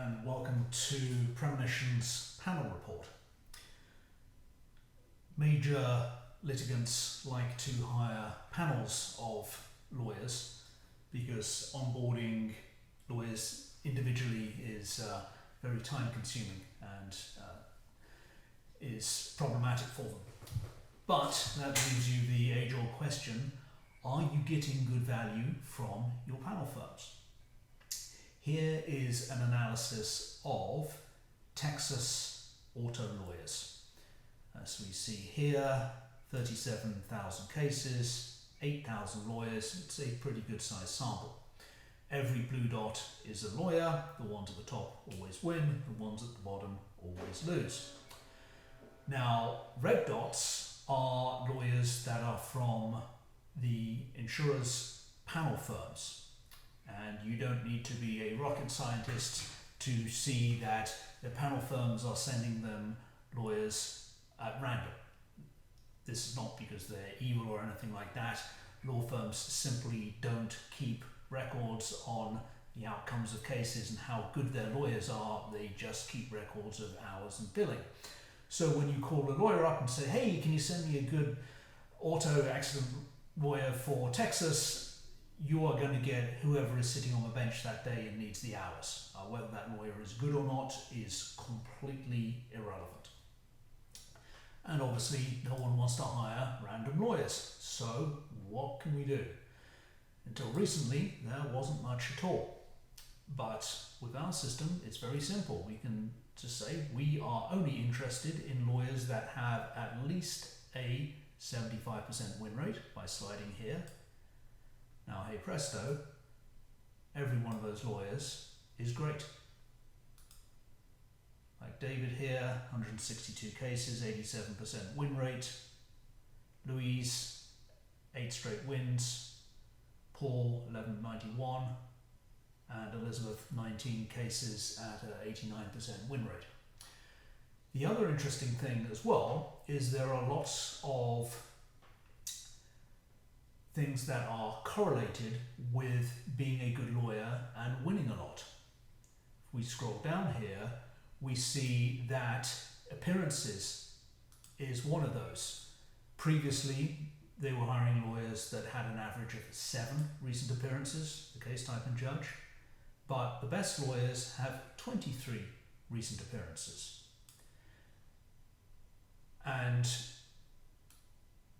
and welcome to Premonition's panel report. Major litigants like to hire panels of lawyers because onboarding lawyers individually is very time consuming and is problematic for them. But that leaves you the age-old question, are you getting good value from your panel firms? Here is an analysis of Texas auto lawyers. As we see here, 37,000 cases, 8,000 lawyers. It's a pretty good sized sample. Every blue dot is a lawyer. The ones at the top always win, the ones at the bottom always lose. Now, red dots are lawyers that are from the insurers' panel firms. And you don't need to be a rocket scientist to see that the panel firms are sending them lawyers at random. This is not because they're evil or anything like that. Law firms simply don't keep records on the outcomes of cases and how good their lawyers are. They just keep records of hours and billing. So when you call a lawyer up and say, hey, can you send me a good auto accident lawyer for Texas? You are going to get whoever is sitting on the bench that day and needs the hours. Whether that lawyer is good or not is completely irrelevant. And obviously no one wants to hire random lawyers. So what can we do? Until recently there wasn't much at all. But with our system it's very simple. We can just say we are only interested in lawyers that have at least a 75% win rate by sliding here. Now, hey presto, every one of those lawyers is great. Like David here, 162 cases, 87% win rate. Louise, 8 straight wins. Paul, 1191. And Elizabeth, 19 cases at an 89% win rate. The other interesting thing as well is there are lots of things that are correlated with being a good lawyer and winning a lot. If we scroll down here, we see that appearances is one of those. Previously, they were hiring lawyers that had an average of 7 recent appearances, the case type and judge, but the best lawyers have 23 recent appearances. And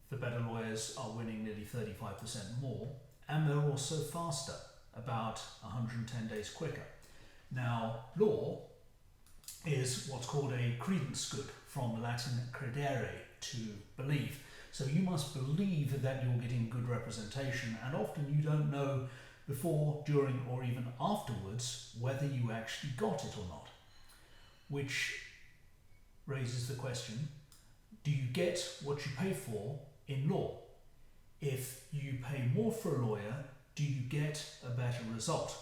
the better lawyers are winning nearly 35% more, and they're also faster, about 110 days quicker. Now, law is what's called a credence good, from Latin credere, to believe. So you must believe that you're getting good representation, and often you don't know before, during, or even afterwards whether you actually got it or not. Which raises the question, do you get what you pay for in law? If you pay more for a lawyer, do you get a better result?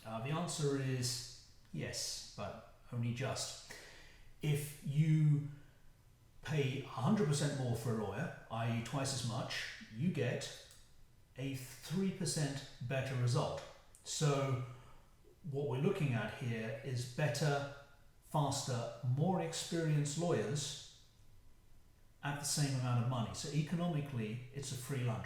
The answer is yes, but only just. If you pay 100% more for a lawyer, i.e. twice as much, you get a 3% better result. So what we're looking at here is better, faster, more experienced lawyers at the same amount of money. So economically, it's a free lunch.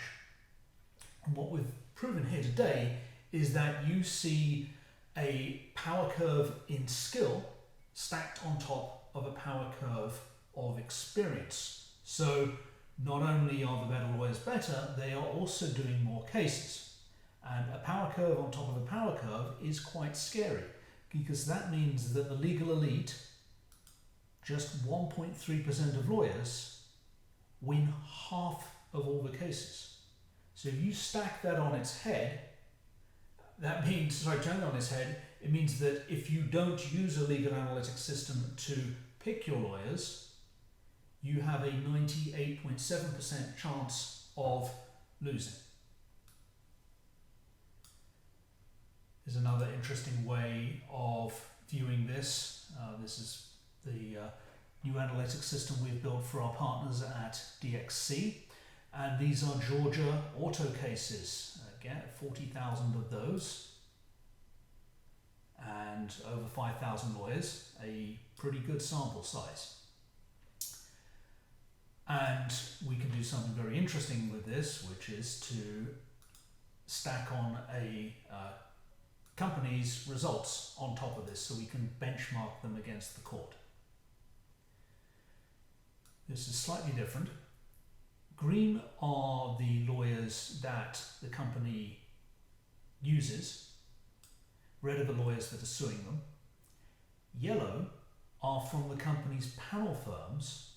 And what we've proven here today is that you see a power curve in skill stacked on top of a power curve of experience. So not only are the better lawyers better, they are also doing more cases. And a power curve on top of a power curve is quite scary, because that means that the legal elite, just 1.3% of lawyers, win half of all the cases. So if you stack that on its head, that means, turn it on its head, it means that if you don't use a legal analytics system to pick your lawyers, you have a 98.7% chance of losing. There's another interesting way of viewing this. This is the new analytics system we've built for our partners at DXC. And these are Georgia auto cases. Again, 40,000 of those. and over 5,000 lawyers, a pretty good sample size. And we can do something very interesting with this, which is to stack on a company's results on top of this, so we can benchmark them against the court. This is slightly different. Green are the lawyers that the company uses. Red are the lawyers that are suing them. Yellow are from the company's panel firms,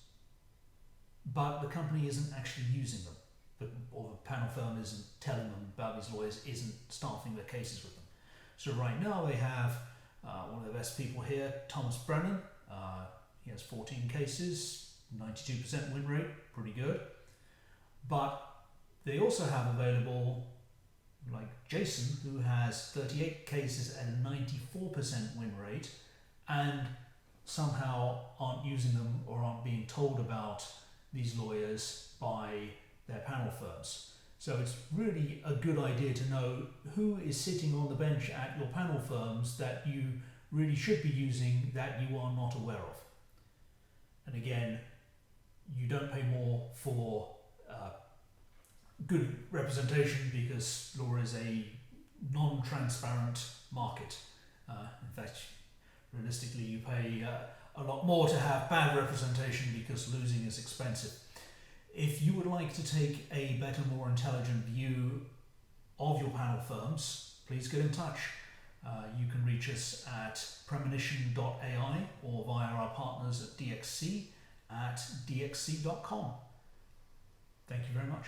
but the company isn't actually using them, or the panel firm isn't telling them about these lawyers, isn't staffing their cases with them. So right now they have one of the best people here, Thomas Brennan. He has 14 cases, 92% win rate, pretty good. But they also have available like Jason, who has 38 cases and a 94% win rate, and somehow aren't using them or aren't being told about these lawyers by their panel firms. So it's really a good idea to know who is sitting on the bench at your panel firms that you really should be using that you are not aware of. And again, you don't pay more for good representation because law is a non-transparent market. In fact, realistically, you pay a lot more to have bad representation because losing is expensive. If you would like to take a better, more intelligent view of your panel firms, please get in touch. You can reach us at premonition.ai or via our partners at DXC at dxc.com. Thank you very much.